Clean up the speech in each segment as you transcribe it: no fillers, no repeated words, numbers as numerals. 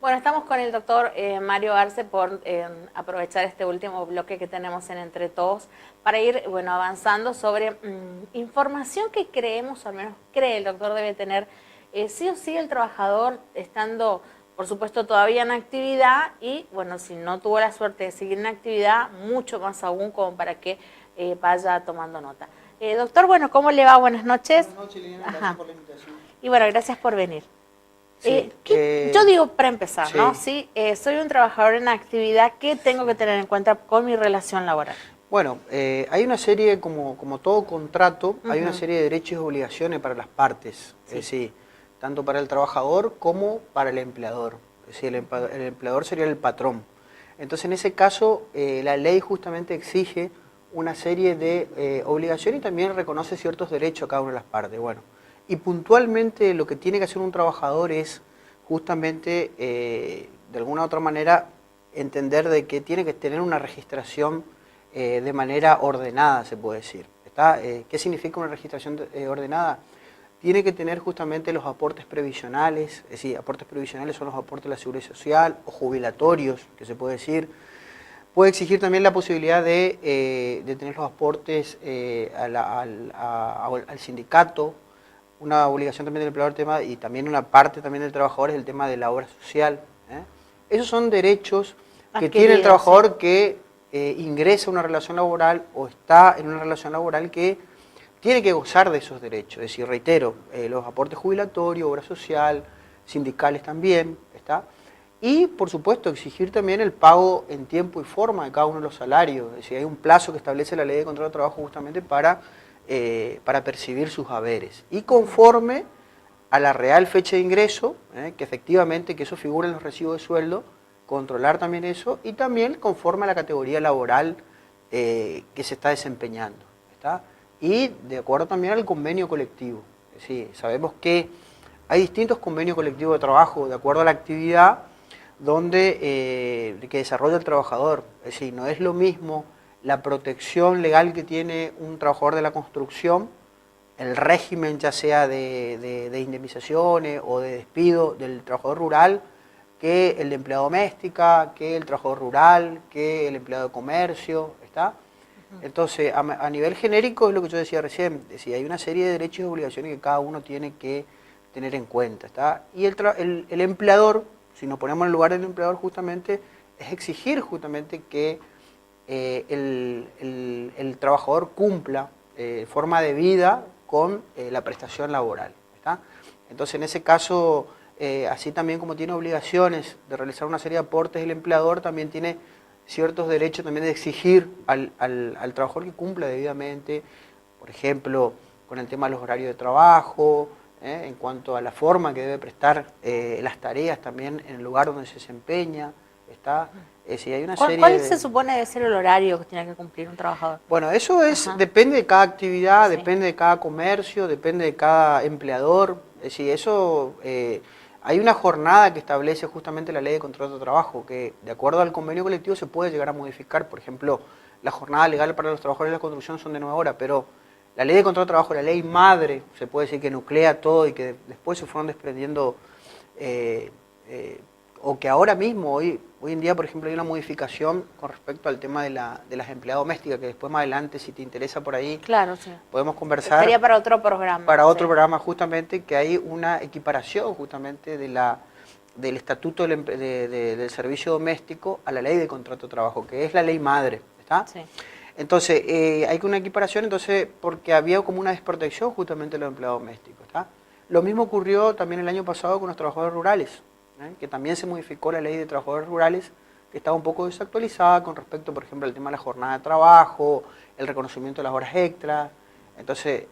Bueno, estamos con el doctor Mario Arce por aprovechar este último bloque que tenemos en Entre Todos para ir avanzando sobre información que creemos, o al menos cree el doctor debe tener sí o sí el trabajador estando, por supuesto, todavía en actividad y, bueno, si no tuvo la suerte de seguir en actividad, mucho más aún como para que vaya tomando nota. Doctor, bueno, ¿cómo le va? Buenas noches. Buenas noches, Liliana, gracias por la invitación. Y bueno, gracias por venir. Sí, Yo digo para empezar, sí. ¿no? Sí, soy un trabajador en actividad, ¿qué tengo que tener en cuenta con mi relación laboral? Bueno, hay una serie, como todo contrato, hay una serie de derechos y obligaciones para las partes, es decir, tanto para el trabajador como para el empleador. Es decir, el empleador sería el patrón. Entonces, en ese caso, la ley justamente exige una serie de obligaciones y también reconoce ciertos derechos a cada una de las partes. Bueno, y puntualmente lo que tiene que hacer un trabajador es justamente, de alguna u otra manera, entender de que tiene que tener una registración de manera ordenada, se puede decir. ¿Qué significa una registración ordenada? Tiene que tener justamente los aportes previsionales, es decir, aportes previsionales son los aportes de la Seguridad Social o jubilatorios, que se puede decir. Puede exigir también la posibilidad de tener los aportes al sindicato. Una obligación también del empleador tema, y también una parte también del trabajador es el tema de la obra social. Esos son derechos que tiene el trabajador que ingresa a una relación laboral o está en una relación laboral que tiene que gozar de esos derechos. Es decir, reitero, los aportes jubilatorios, obra social, sindicales también, ¿está? Y, por supuesto, exigir también el pago en tiempo y forma de cada uno de los salarios. Es decir, hay un plazo que establece la ley de contrato de trabajo justamente para percibir sus haberes. Y conforme a la real fecha de ingreso, que efectivamente que eso figura en los recibos de sueldo, controlar también eso, y también conforme a la categoría laboral que se está desempeñando, ¿está? Y de acuerdo también al convenio colectivo. Es decir, sabemos que hay distintos convenios colectivos de trabajo de acuerdo a la actividad que desarrolla el trabajador. Es decir, no es lo mismo la protección legal que tiene un trabajador de la construcción, el régimen ya sea de indemnizaciones o de despido del trabajador rural, que el de empleado doméstica, que el trabajador rural, que el empleado de comercio, ¿está? Entonces, a nivel genérico es lo que yo decía recién, es decir, hay una serie de derechos y obligaciones que cada uno tiene que tener en cuenta, ¿está? Y el empleador, si nos ponemos en el lugar del empleador justamente, es exigir justamente que el trabajador cumpla forma de vida con la prestación laboral, ¿está? Entonces, en ese caso, así también como tiene obligaciones de realizar una serie de aportes, el empleador también tiene ciertos derechos también de exigir al trabajador que cumpla debidamente, por ejemplo, con el tema de los horarios de trabajo, en cuanto a la forma que debe prestar las tareas también en el lugar donde se desempeña, ¿está? Si hay una serie ¿Cuál se supone debe ser el horario que tiene que cumplir un trabajador? Bueno, eso depende de cada actividad, depende de cada comercio, depende de cada empleador. Es decir, eso hay una jornada que establece justamente la ley de contrato de trabajo, que de acuerdo al convenio colectivo se puede llegar a modificar. Por ejemplo, la jornada legal para los trabajadores de la construcción son de 9 horas, pero la ley de contrato de trabajo, la ley madre, se puede decir que nuclea todo y que después se fueron desprendiendo, o que ahora mismo, hoy en día, por ejemplo, hay una modificación con respecto al tema de las empleadas domésticas, que después más adelante, si te interesa por ahí, claro, sí, podemos conversar. Sería para otro programa. Para otro programa, justamente, que hay una equiparación justamente del estatuto del servicio doméstico a la ley de contrato de trabajo, que es la ley madre, ¿está? Sí. Entonces, hay una equiparación, entonces, porque había como una desprotección justamente de los empleados domésticos, ¿está? Lo mismo ocurrió también el año pasado con los trabajadores rurales, que también se modificó la ley de trabajadores rurales, que estaba un poco desactualizada con respecto, por ejemplo, al tema de la jornada de trabajo, el reconocimiento de las horas extras. Entonces,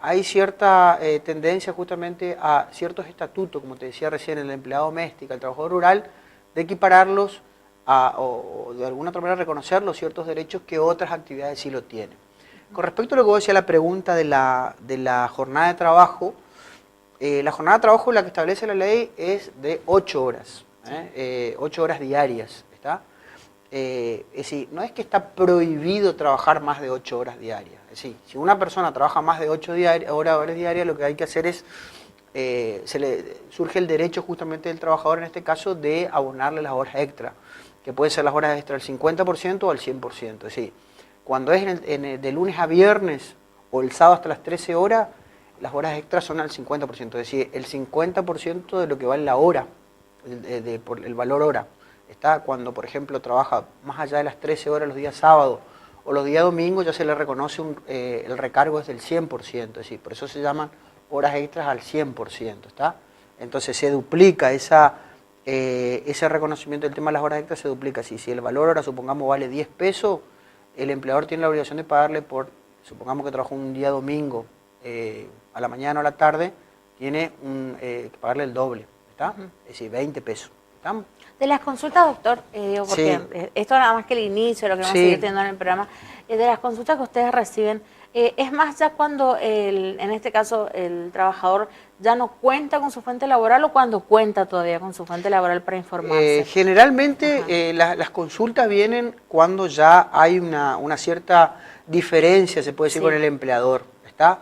hay cierta tendencia justamente a ciertos estatutos, como te decía recién, el empleado doméstico, el trabajador rural, de equipararlos o de alguna otra manera reconocer los ciertos derechos que otras actividades sí lo tienen. Con respecto a lo que vos decías, la pregunta de la jornada de trabajo, la jornada de trabajo, la que establece la ley, es de 8 horas, 8 horas diarias, ¿está? Es decir, no es que está prohibido trabajar más de 8 horas diarias. Es decir, si una persona trabaja más de 8 horas diarias, lo que hay que hacer es surge el derecho justamente del trabajador, en este caso, de abonarle las horas extra, que pueden ser las horas extra al 50% o al 100%. Es decir, cuando es de lunes a viernes o el sábado hasta las 13 horas, las horas extras son al 50%, es decir, el 50% de lo que vale la hora, por el valor hora. Está cuando, por ejemplo, trabaja más allá de las 13 horas los días sábados o los días domingos, ya se le reconoce el recargo es del 100%, es decir, por eso se llaman horas extras al 100%, ¿está? Entonces se duplica ese reconocimiento del tema de las horas extras, se duplica. Si el valor hora, supongamos, vale 10 pesos, el empleador tiene la obligación de pagarle supongamos que trabajó un día domingo, a la mañana o a la tarde, tiene que pagarle el doble, ¿está? Es decir, 20 pesos, ¿está? De las consultas, doctor, digo, porque sí, esto nada más que el inicio, lo que vamos a seguir teniendo en el programa, de las consultas que ustedes reciben, es más ya cuando, en este caso, el trabajador ya no cuenta con su fuente laboral o cuando cuenta todavía con su fuente laboral para informarse. Generalmente las consultas vienen cuando ya hay una cierta diferencia, se puede decir, con el empleador, ¿está?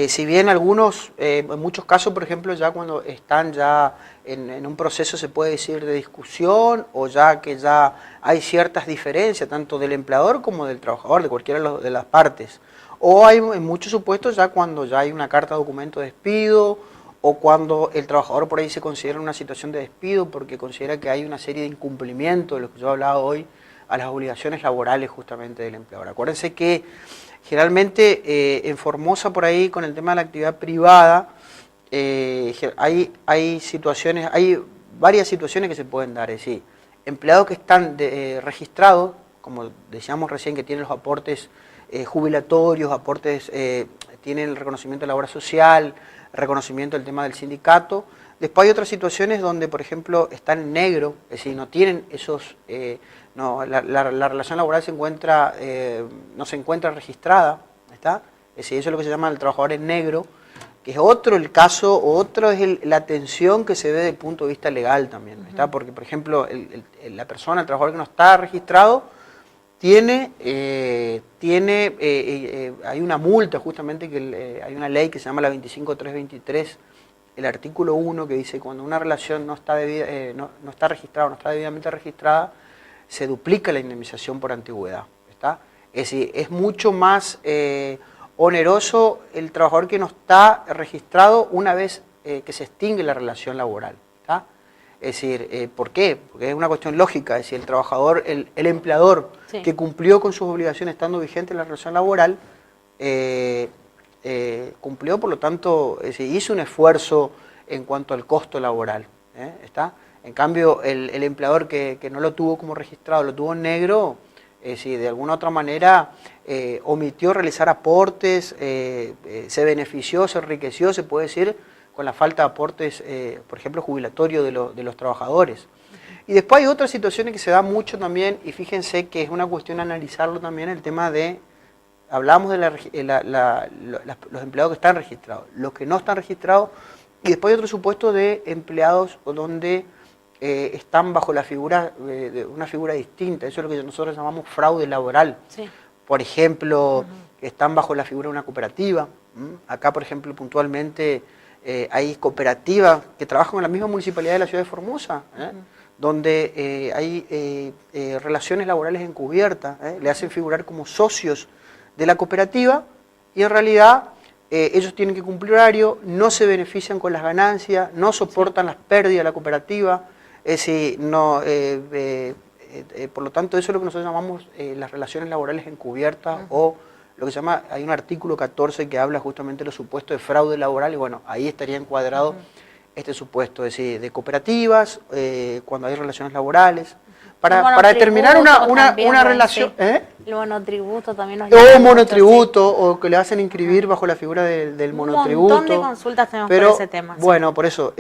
Si bien en muchos casos, por ejemplo, ya cuando están ya en un proceso, se puede decir, de discusión, o ya que ya hay ciertas diferencias, tanto del empleador como del trabajador, de cualquiera de las partes. O hay en muchos supuestos ya cuando ya hay una carta de documento de despido, o cuando el trabajador por ahí se considera en una situación de despido porque considera que hay una serie de incumplimientos, de lo que yo he hablado hoy, a las obligaciones laborales justamente del empleador. Acuérdense que generalmente en Formosa por ahí con el tema de la actividad privada hay varias situaciones que se pueden dar, es decir, empleados que están registrados, como decíamos recién, que tienen los aportes jubilatorios, tienen el reconocimiento de la obra social, reconocimiento del tema del sindicato. Después hay otras situaciones donde, por ejemplo, están en negro, es decir, no tienen esos... la relación laboral no se encuentra registrada, ¿está? Es decir, eso es lo que se llama el trabajador en negro, que es otro el caso, otro es la atención que se ve desde el punto de vista legal también, ¿está? Porque, por ejemplo, la persona, el trabajador que no está registrado, hay una multa justamente, hay una ley que se llama la 25323, el artículo 1, que dice que cuando una relación no está registrada, no está debidamente registrada, se duplica la indemnización por antigüedad, ¿está? Es decir, es mucho más oneroso el trabajador que no está registrado una vez que se extingue la relación laboral, ¿está? Es decir, ¿por qué? Porque es una cuestión lógica, es decir, el trabajador, el empleador que cumplió con sus obligaciones estando vigente en la relación laboral, cumplió, por lo tanto, hizo un esfuerzo en cuanto al costo laboral, ¿está? En cambio, el empleador que no lo tuvo como registrado, lo tuvo en negro, de alguna otra manera omitió realizar aportes, se benefició, se enriqueció, se puede decir, con la falta de aportes, por ejemplo, jubilatorios de los trabajadores. Y después hay otras situaciones que se da mucho también, y fíjense que es una cuestión analizarlo también, el tema de, hablamos de los empleados que están registrados, los que no están registrados, y después hay otro supuesto de empleados donde están bajo la figura, una figura distinta, eso es lo que nosotros llamamos fraude laboral. Sí. Por ejemplo, están bajo la figura de una cooperativa. Acá, por ejemplo, puntualmente hay cooperativas que trabajan en la misma municipalidad de la ciudad de Formosa, donde hay relaciones laborales encubiertas, le hacen figurar como socios de la cooperativa y en realidad ellos tienen que cumplir horario, no se benefician con las ganancias, no soportan las pérdidas de la cooperativa, es decir, por lo tanto eso es lo que nosotros llamamos las relaciones laborales encubiertas o lo que se llama, hay un artículo 14 que habla justamente de los supuestos de fraude laboral y bueno, ahí estaría encuadrado este supuesto, es decir, de cooperativas, cuando hay relaciones laborales, para determinar una relación... Sí. El monotributo también nos o monotributo, mucho, sí. O que le hacen inscribir bajo la figura del monotributo. Un montón de consultas tenemos por ese tema. Bueno, sí. Por eso,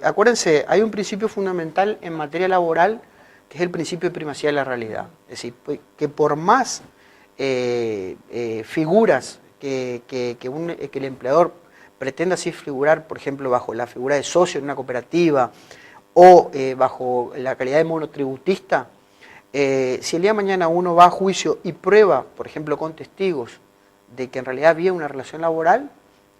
acuérdense, hay un principio fundamental en materia laboral que es el principio de primacía de la realidad. Es decir, que por más figuras que el empleador pretenda así figurar, por ejemplo, bajo la figura de socio en una cooperativa o bajo la calidad de monotributista, si el día de mañana uno va a juicio y prueba, por ejemplo, con testigos, de que en realidad había una relación laboral,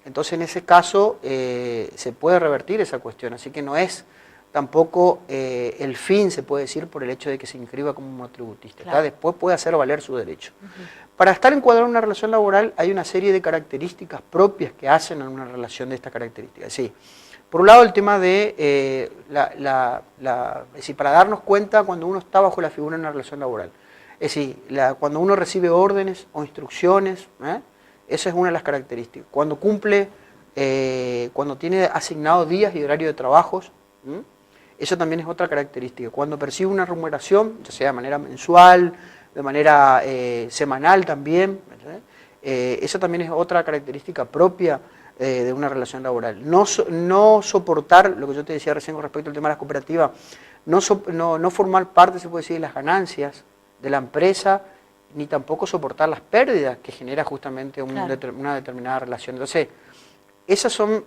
Entonces, en ese caso, se puede revertir esa cuestión. Así que no es tampoco el fin, se puede decir, por el hecho de que se inscriba como monotributista. Claro. Después puede hacer valer su derecho. Para estar encuadrado en una relación laboral hay una serie de características propias que hacen en una relación de estas características. Sí. Por un lado, el tema de, es decir, para darnos cuenta cuando uno está bajo la figura de una relación laboral. Es decir, cuando uno recibe órdenes o instrucciones, esa es una de las características. Cuando cumple, cuando tiene asignado días y horario de trabajos, eso también es otra característica. Cuando percibe una remuneración, ya sea de manera mensual, de manera semanal también, eso también es otra característica propia de una relación laboral. No soportar, lo que yo te decía recién con respecto al tema de las cooperativas, no formar parte, se puede decir, de las ganancias de la empresa, ni tampoco soportar las pérdidas que genera justamente una determinada relación. Entonces, esas son,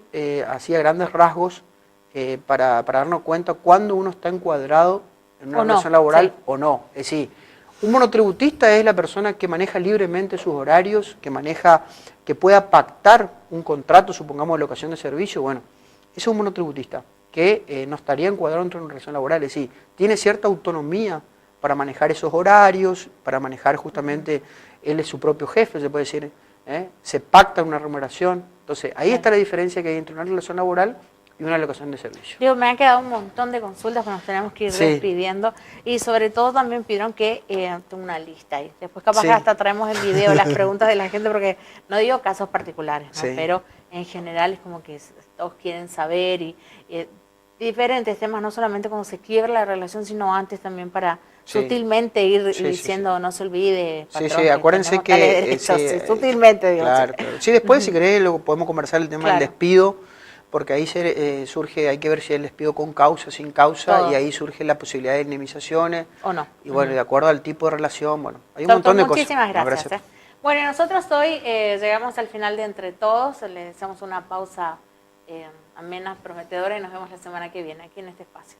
así a grandes rasgos, para darnos cuenta cuando uno está encuadrado en una relación laboral o no. Es decir, un monotributista es la persona que maneja libremente sus horarios, que pueda pactar un contrato, supongamos, de locación de servicio. Bueno, ese es un monotributista que no estaría encuadrado dentro de una relación laboral. Es decir, tiene cierta autonomía para manejar esos horarios, para manejar justamente, él es su propio jefe, se puede decir, se pacta una remuneración. Entonces, ahí está la diferencia que hay entre una relación laboral y una locación de servicio. Digo, me han quedado un montón de consultas, pero nos tenemos que ir despidiendo. Y sobre todo también pidieron que tengo una lista ahí. Después capaz que hasta traemos el video, las preguntas de la gente, porque no digo casos particulares, ¿no? Pero en general es como que todos quieren saber y diferentes temas, no solamente cuando se quiebra la relación, sino antes también para sutilmente ir diciendo, no se olvide, patrón, acuérdense que sutilmente, digo. Claro. Sí, después si querés lo podemos conversar el tema del despido, porque ahí surge, hay que ver si el despido con causa, sin causa, y ahí surge la posibilidad de indemnizaciones. O no. Y bueno, de acuerdo al tipo de relación, bueno, hay un montón de cosas. Muchísimas gracias. Bueno, nosotros hoy llegamos al final de Entre Todos, le hacemos una pausa amena, prometedora, y nos vemos la semana que viene aquí en este espacio.